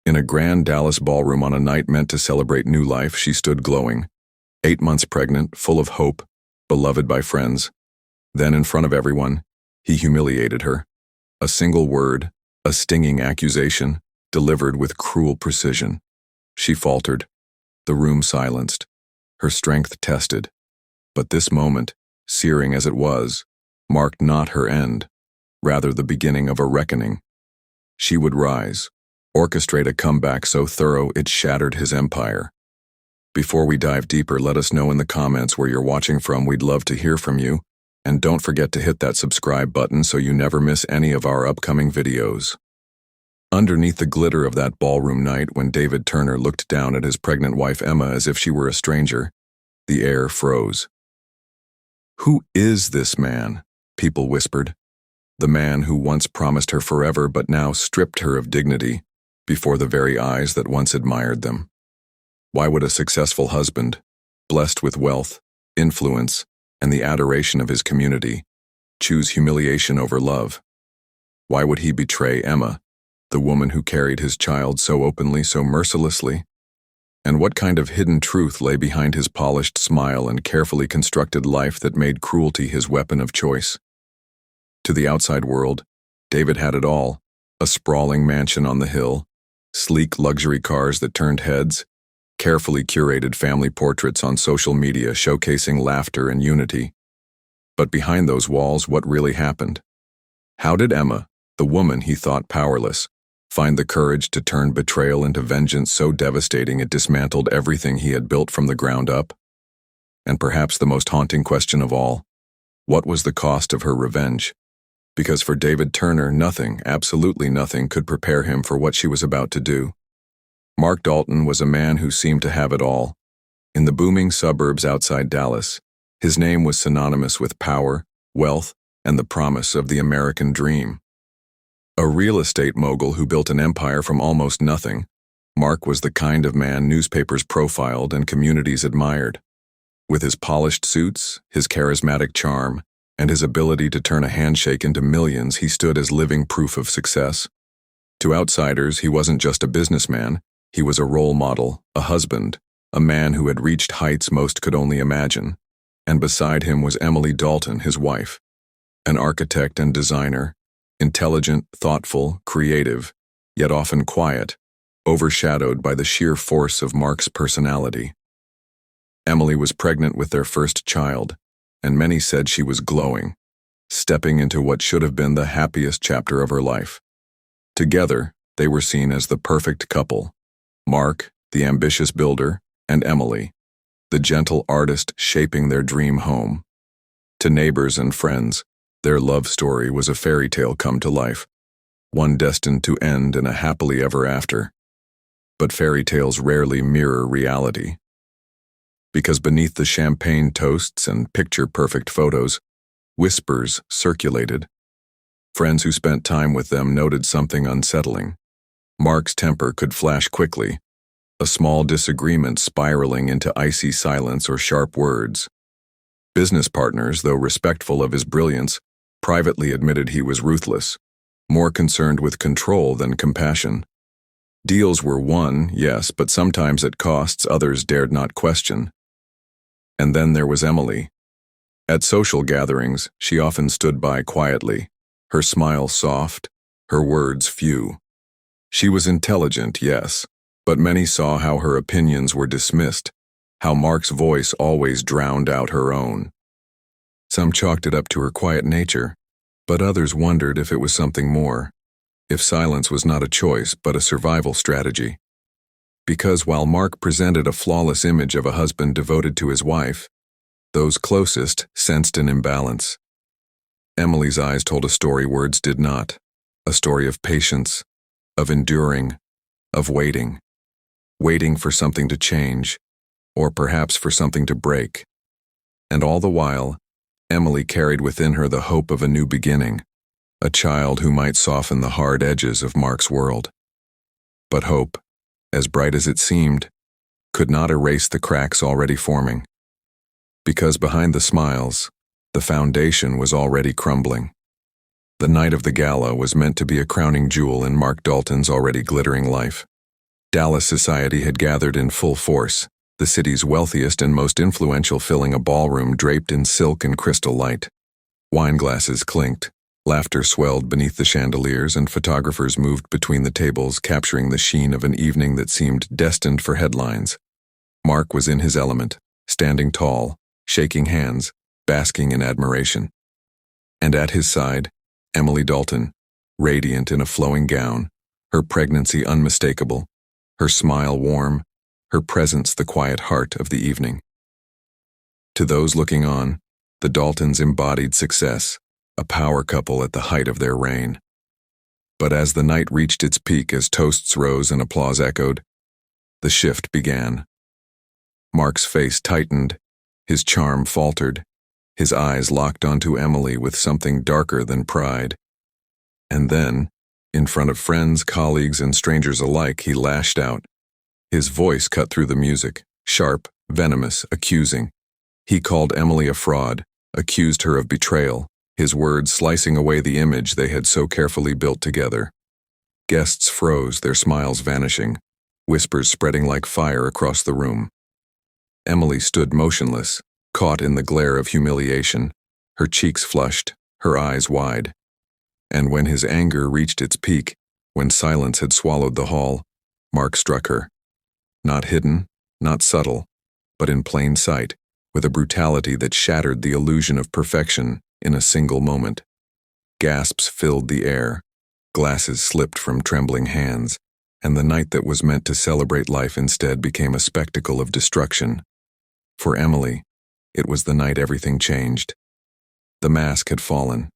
In a grand Dallas ballroom on a night meant to celebrate new life, she stood glowing, 8 months pregnant, full of hope, beloved by friends. Then, in front of everyone, he humiliated her. A single word, a stinging accusation, delivered with cruel precision. She faltered. The room silenced, her strength tested. But this moment, searing as it was, marked not her end, rather the beginning of a reckoning. She would rise, orchestrate a comeback so thorough it shattered his empire. Before we dive deeper, let us know in the comments where you're watching from. We'd love to hear from you. And don't forget to hit that subscribe button so you never miss any of our upcoming videos. Underneath the glitter of that ballroom night, when David Turner looked down at his pregnant wife Emma as if she were a stranger, the air froze. "Who is this man?" people whispered. The man who once promised her forever but now stripped her of dignity before the very eyes that once admired them. Why would a successful husband, blessed with wealth, influence, and the adoration of his community, choose humiliation over love? Why would he betray Emma, the woman who carried his child so openly, so mercilessly? And what kind of hidden truth lay behind his polished smile and carefully constructed life that made cruelty his weapon of choice? To the outside world, David had it all: a sprawling mansion on the hill, sleek luxury cars that turned heads, carefully curated family portraits on social media showcasing laughter and unity. But behind those walls, what really happened? How did Emma, the woman he thought powerless, find the courage to turn betrayal into vengeance so devastating it dismantled everything he had built from the ground up? And perhaps the most haunting question of all, what was the cost of her revenge? Because for David Turner, nothing, absolutely nothing, could prepare him for what she was about to do. Mark Dalton was a man who seemed to have it all. In the booming suburbs outside Dallas, his name was synonymous with power, wealth, and the promise of the American dream. A real estate mogul who built an empire from almost nothing, Mark was the kind of man newspapers profiled and communities admired. With his polished suits, his charismatic charm, and his ability to turn a handshake into millions, he stood as living proof of success. To outsiders, he wasn't just a businessman. He was a role model, a husband, a man who had reached heights most could only imagine. And beside him was Emily Dalton, his wife, an architect and designer, intelligent, thoughtful, creative, yet often quiet, overshadowed by the sheer force of Mark's personality. Emily was pregnant with their first child, and many said she was glowing, stepping into what should have been the happiest chapter of her life. Together, they were seen as the perfect couple: Mark, the ambitious builder, and Emily, the gentle artist shaping their dream home. To neighbors and friends, their love story was a fairy tale come to life, one destined to end in a happily ever after. But fairy tales rarely mirror reality. Because beneath the champagne toasts and picture-perfect photos, whispers circulated. Friends who spent time with them noted something unsettling. Mark's temper could flash quickly, a small disagreement spiraling into icy silence or sharp words. Business partners, though respectful of his brilliance, privately admitted he was ruthless, more concerned with control than compassion. Deals were won, yes, but sometimes at costs others dared not question. And then there was Emily. At social gatherings, she often stood by quietly, her smile soft, her words few. She was intelligent, yes, but many saw how her opinions were dismissed, how Mark's voice always drowned out her own. Some chalked it up to her quiet nature, but others wondered if it was something more, if silence was not a choice but a survival strategy. Because while Mark presented a flawless image of a husband devoted to his wife, those closest sensed an imbalance. Emily's eyes told a story words did not, a story of patience, of enduring, of waiting for something to change, or perhaps for something to break. And all the while, Emily carried within her the hope of a new beginning, a child who might soften the hard edges of Mark's world. But hope, as bright as it seemed, could not erase the cracks already forming. Because behind the smiles, the foundation was already crumbling. The night of the gala was meant to be a crowning jewel in Mark Dalton's already glittering life. Dallas society had gathered in full force, the city's wealthiest and most influential filling a ballroom draped in silk and crystal light. Wine glasses clinked, laughter swelled beneath the chandeliers, and photographers moved between the tables, capturing the sheen of an evening that seemed destined for headlines. Mark was in his element, standing tall, shaking hands, basking in admiration. And at his side, Emily Dalton, radiant in a flowing gown, her pregnancy unmistakable, her smile warm, her presence the quiet heart of the evening. To those looking on, the Daltons embodied success, a power couple at the height of their reign. But as the night reached its peak, as toasts rose and applause echoed, the shift began. Mark's face tightened, his charm faltered, his eyes locked onto Emily with something darker than pride. And then, in front of friends, colleagues, and strangers alike, he lashed out. His voice cut through the music, sharp, venomous, accusing. He called Emily a fraud, accused her of betrayal, his words slicing away the image they had so carefully built together. Guests froze, their smiles vanishing, whispers spreading like fire across the room. Emily stood motionless, caught in the glare of humiliation, her cheeks flushed, her eyes wide. And when his anger reached its peak, when silence had swallowed the hall, Mark struck her. Not hidden, not subtle, but in plain sight, with a brutality that shattered the illusion of perfection in a single moment. Gasps filled the air, glasses slipped from trembling hands, and the night that was meant to celebrate life instead became a spectacle of destruction. For Emily, it was the night everything changed. The mask had fallen.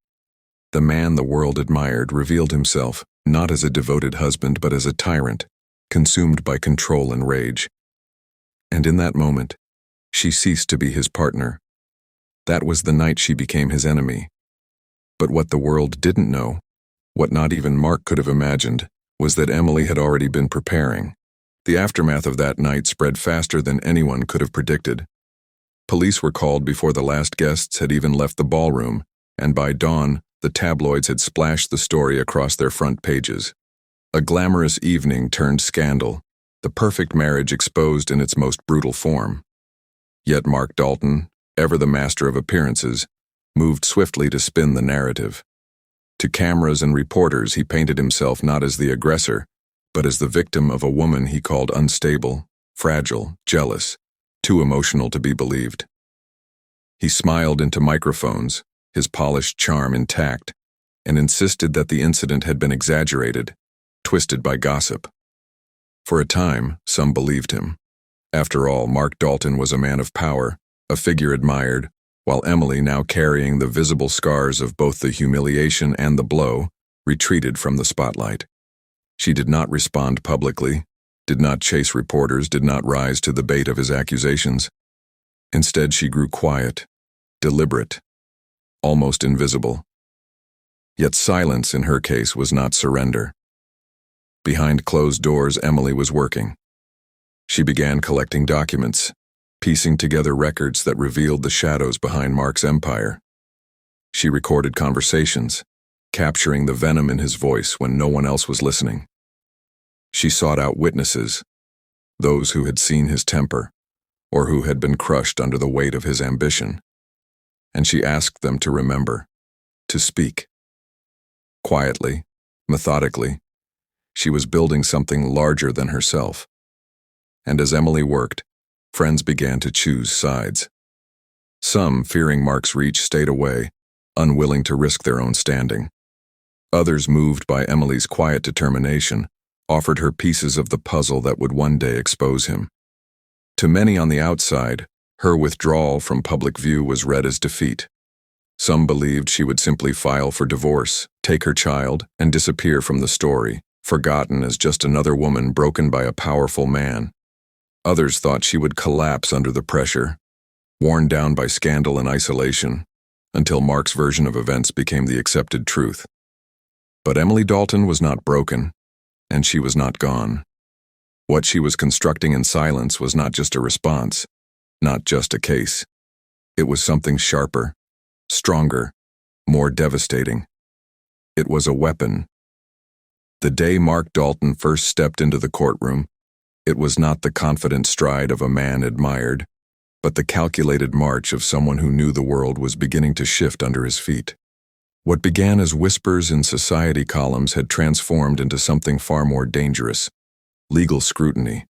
The man the world admired revealed himself, not as a devoted husband but as a tyrant, consumed by control and rage. And in that moment, she ceased to be his partner. That was the night she became his enemy. But what the world didn't know, what not even Mark could have imagined, was that Emily had already been preparing. The aftermath of that night spread faster than anyone could have predicted. Police were called before the last guests had even left the ballroom, and by dawn, the tabloids had splashed the story across their front pages. A glamorous evening turned scandal, the perfect marriage exposed in its most brutal form. Yet Mark Dalton, ever the master of appearances, moved swiftly to spin the narrative. To cameras and reporters, he painted himself not as the aggressor, but as the victim of a woman he called unstable, fragile, jealous, too emotional to be believed. He smiled into microphones, his polished charm intact, and insisted that the incident had been exaggerated, twisted by gossip. For a time, some believed him. After all, Mark Dalton was a man of power, a figure admired, while Emily, now carrying the visible scars of both the humiliation and the blow, retreated from the spotlight. She did not respond publicly, did not chase reporters, did not rise to the bait of his accusations. Instead, she grew quiet, deliberate, almost invisible. Yet silence in her case was not surrender. Behind closed doors, Emily was working. She began collecting documents, piecing together records that revealed the shadows behind Mark's empire. She recorded conversations, capturing the venom in his voice when no one else was listening. She sought out witnesses, those who had seen his temper, or who had been crushed under the weight of his ambition, and she asked them to remember, to speak. Quietly, methodically, she was building something larger than herself. And as Emily worked, friends began to choose sides. Some, fearing Mark's reach, stayed away, unwilling to risk their own standing. Others, moved by Emily's quiet determination, offered her pieces of the puzzle that would one day expose him. To many on the outside, her withdrawal from public view was read as defeat. Some believed she would simply file for divorce, take her child, and disappear from the story, forgotten as just another woman broken by a powerful man. Others thought she would collapse under the pressure, worn down by scandal and isolation, until Mark's version of events became the accepted truth. But Emily Dalton was not broken, and she was not gone. What she was constructing in silence was not just a response, not just a case. It was something sharper, stronger, more devastating. It was a weapon. The day Mark Dalton first stepped into the courtroom, It was not the confident stride of a man admired, but the calculated march of someone who knew the world was beginning to shift under his feet. What began as whispers in society columns had transformed into something far more dangerous: legal scrutiny.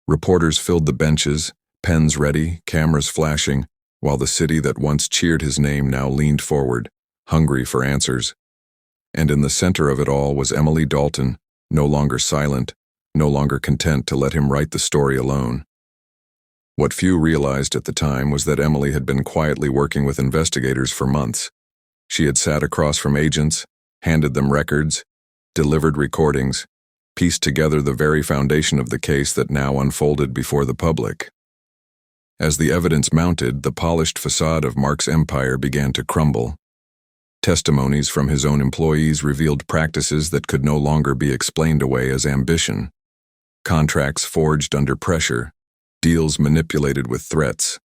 Reporters filled the benches, pens ready, cameras flashing, while the city that once cheered his name now leaned forward, hungry for answers. And in the center of it all was Emily Dalton, no longer silent, no longer content to let him write the story alone. What few realized at the time was that Emily had been quietly working with investigators for months. She had sat across from agents, handed them records, delivered recordings, pieced together the very foundation of the case that now unfolded before the public. As the evidence mounted, the polished facade of Mark's empire began to crumble. Testimonies from his own employees revealed practices that could no longer be explained away as ambition. Contracts forged under pressure, deals manipulated with threats.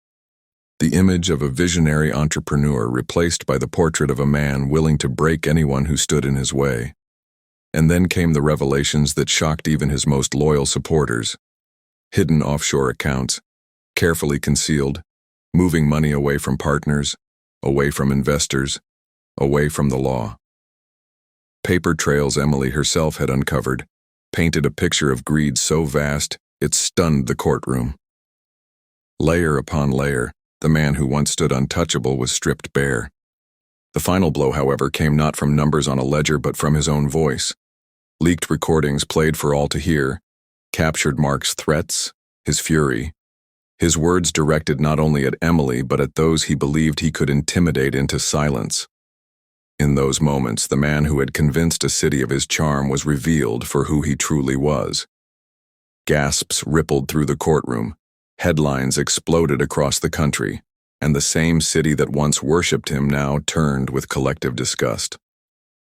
The image of a visionary entrepreneur replaced by the portrait of a man willing to break anyone who stood in his way. And then came the revelations that shocked even his most loyal supporters. Hidden offshore accounts, carefully concealed, moving money away from partners, away from investors, away from the law. Paper trails Emily herself had uncovered painted a picture of greed so vast it stunned the courtroom. Layer upon layer, the man who once stood untouchable was stripped bare. The final blow, however, came not from numbers on a ledger but from his own voice. Leaked recordings played for all to hear captured Mark's threats, his fury. His words directed not only at Emily but at those he believed he could intimidate into silence. In those moments, the man who had convinced a city of his charm was revealed for who he truly was. Gasps rippled through the courtroom, headlines exploded across the country, and the same city that once worshipped him now turned with collective disgust.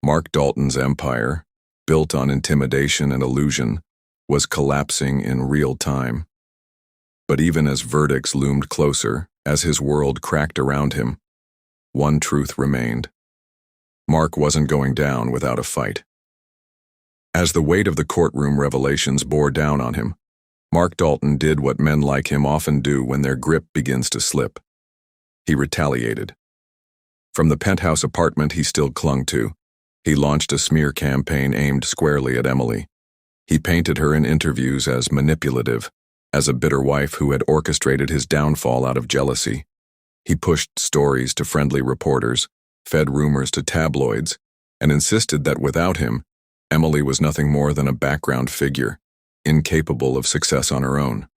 Mark Dalton's empire, built on intimidation and illusion, was collapsing in real time. But even as verdicts loomed closer, as his world cracked around him, one truth remained. Mark wasn't going down without a fight. As the weight of the courtroom revelations bore down on him, Mark Dalton did what men like him often do when their grip begins to slip. He retaliated. From the penthouse apartment he still clung to, he launched a smear campaign aimed squarely at Emily. He painted her in interviews as manipulative, as a bitter wife who had orchestrated his downfall out of jealousy. He pushed stories to friendly reporters, fed rumors to tabloids, and insisted that without him, Emily was nothing more than a background figure, incapable of success on her own.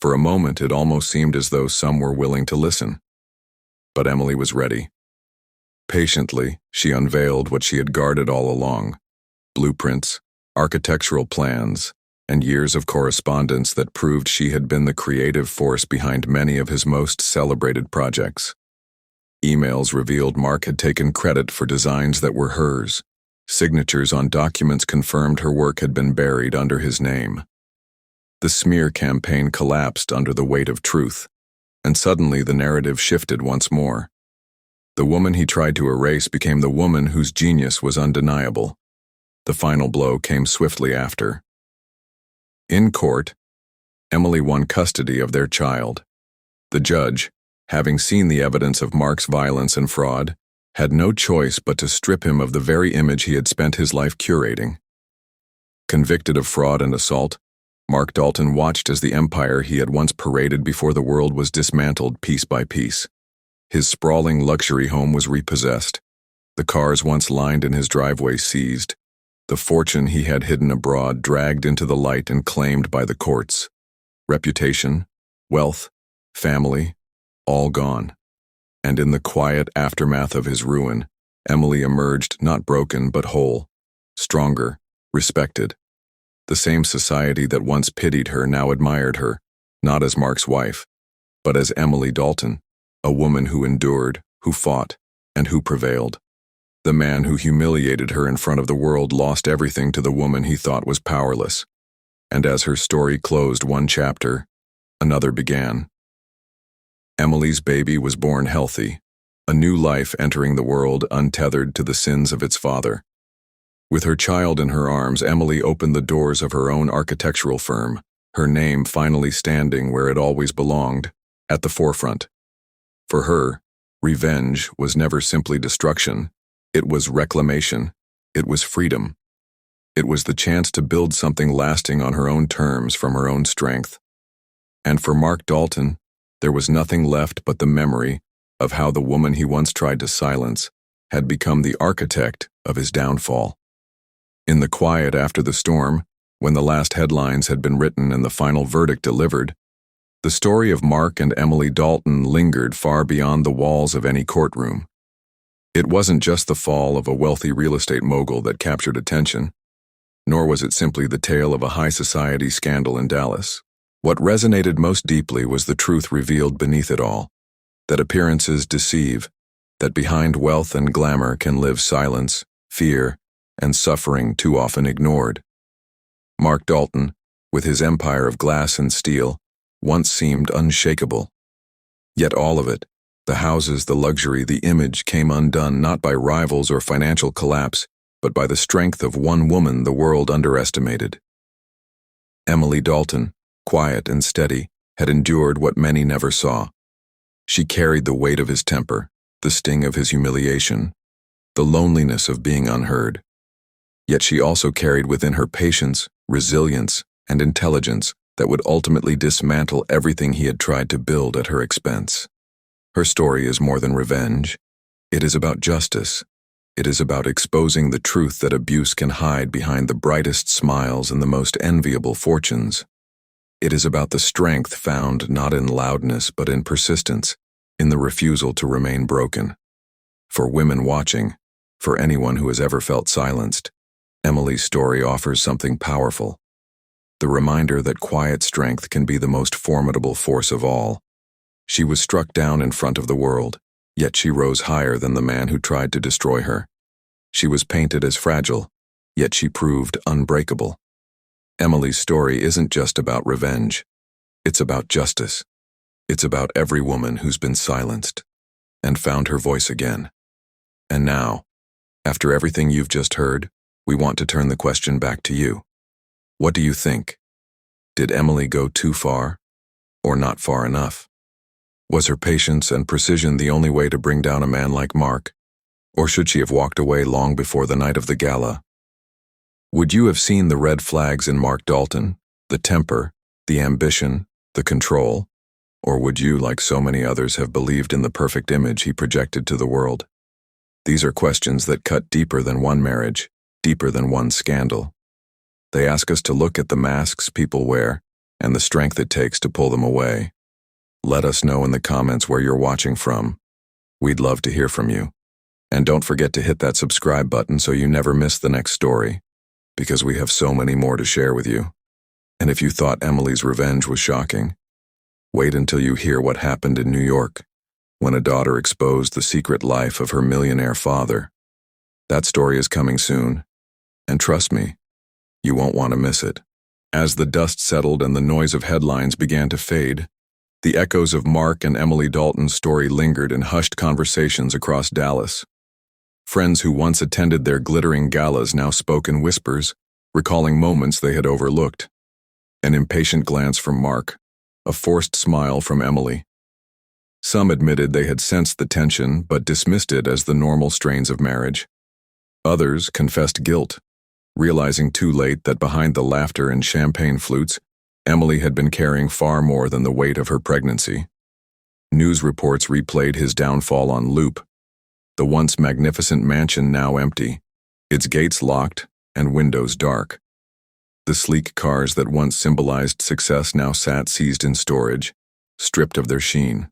For a moment, it almost seemed as though some were willing to listen. But Emily was ready. Patiently, she unveiled what she had guarded all along: blueprints, architectural plans, and years of correspondence that proved she had been the creative force behind many of his most celebrated projects. Emails revealed Mark had taken credit for designs that were hers. Signatures on documents confirmed her work had been buried under his name. The smear campaign collapsed under the weight of truth, and suddenly the narrative shifted once more. The woman he tried to erase became the woman whose genius was undeniable. The final blow came swiftly after. In court, Emily won custody of their child. The judge, having seen the evidence of Mark's violence and fraud, had no choice but to strip him of the very image he had spent his life curating. Convicted of fraud and assault, Mark Dalton watched as the empire he had once paraded before the world was dismantled piece by piece. His sprawling luxury home was repossessed, the cars once lined in his driveway seized, the fortune he had hidden abroad dragged into the light and claimed by the courts. Reputation, wealth, family, all gone. And in the quiet aftermath of his ruin, Emily emerged not broken but whole, stronger, respected. The same society that once pitied her now admired her, not as Mark's wife, but as Emily Dalton, a woman who endured, who fought, and who prevailed. The man who humiliated her in front of the world lost everything to the woman he thought was powerless. And as her story closed one chapter, another began. Emily's baby was born healthy, a new life entering the world untethered to the sins of its father. With her child in her arms, Emily opened the doors of her own architectural firm, her name finally standing where it always belonged, at the forefront. For her, revenge was never simply destruction. It was reclamation. It was freedom. It was the chance to build something lasting on her own terms from her own strength. And for Mark Dalton, there was nothing left but the memory of how the woman he once tried to silence had become the architect of his downfall. In the quiet after the storm, when the last headlines had been written and the final verdict delivered, the story of Mark and Emily Dalton lingered far beyond the walls of any courtroom. It wasn't just the fall of a wealthy real estate mogul that captured attention, nor was it simply the tale of a high society scandal in Dallas. What resonated most deeply was the truth revealed beneath it all, that appearances deceive, that behind wealth and glamour can live silence, fear, and suffering too often ignored. Mark Dalton, with his empire of glass and steel, once seemed unshakable. Yet all of it, the houses, the luxury, the image, came undone not by rivals or financial collapse, but by the strength of one woman the world underestimated. Emily Dalton, quiet and steady, had endured what many never saw. She carried the weight of his temper, the sting of his humiliation, the loneliness of being unheard. Yet she also carried within her patience, resilience, and intelligence that would ultimately dismantle everything he had tried to build at her expense. Her story is more than revenge. It is about justice. It is about exposing the truth that abuse can hide behind the brightest smiles and the most enviable fortunes. It is about the strength found not in loudness but in persistence, in the refusal to remain broken. For women watching, for anyone who has ever felt silenced, Emily's story offers something powerful. The reminder that quiet strength can be the most formidable force of all. She was struck down in front of the world, yet she rose higher than the man who tried to destroy her. She was painted as fragile, yet she proved unbreakable. Emily's story isn't just about revenge. It's about justice. It's about every woman who's been silenced and found her voice again. And now, after everything you've just heard, we want to turn the question back to you. What do you think? Did Emily go too far, or not far enough? Was her patience and precision the only way to bring down a man like Mark, or should she have walked away long before the night of the gala? Would you have seen the red flags in Mark Dalton, the temper, the ambition, the control, or would you, like so many others, have believed in the perfect image he projected to the world? These are questions that cut deeper than one marriage, deeper than one scandal. They ask us to look at the masks people wear and the strength it takes to pull them away. Let us know in the comments where you're watching from. We'd love to hear from you. And don't forget to hit that subscribe button so you never miss the next story, because we have so many more to share with you. And if you thought Emily's revenge was shocking, wait until you hear what happened in New York, when a daughter exposed the secret life of her millionaire father. That story is coming soon, and trust me, you won't want to miss it. As the dust settled and the noise of headlines began to fade, the echoes of Mark and Emily Dalton's story lingered in hushed conversations across Dallas. Friends who once attended their glittering galas now spoke in whispers, recalling moments they had overlooked. An impatient glance from Mark, a forced smile from Emily. Some admitted they had sensed the tension but dismissed it as the normal strains of marriage. Others confessed guilt, realizing too late that behind the laughter and champagne flutes, Emily had been carrying far more than the weight of her pregnancy. News reports replayed his downfall on loop, the once magnificent mansion now empty, its gates locked and windows dark. The sleek cars that once symbolized success now sat seized in storage, stripped of their sheen.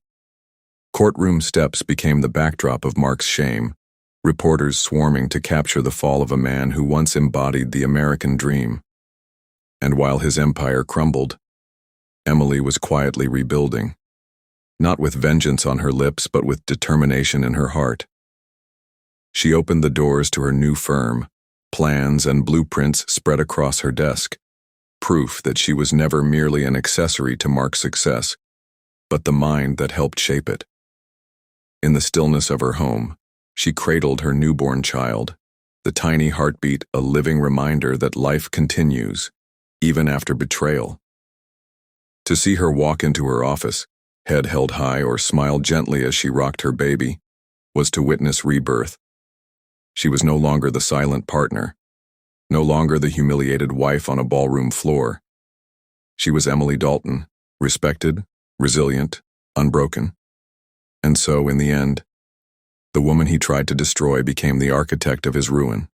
Courtroom steps became the backdrop of Mark's shame, reporters swarming to capture the fall of a man who once embodied the American dream. And while his empire crumbled, Emily was quietly rebuilding, not with vengeance on her lips but with determination in her heart. She opened the doors to her new firm, plans and blueprints spread across her desk, proof that she was never merely an accessory to Mark's success, but the mind that helped shape it. In the stillness of her home, she cradled her newborn child, the tiny heartbeat a living reminder that life continues, even after betrayal. To see her walk into her office, head held high or smile gently as she rocked her baby, was to witness rebirth. She was no longer the silent partner, no longer the humiliated wife on a ballroom floor. She was Emily Dalton, respected, resilient, unbroken. And so, in the end, the woman he tried to destroy became the architect of his ruin.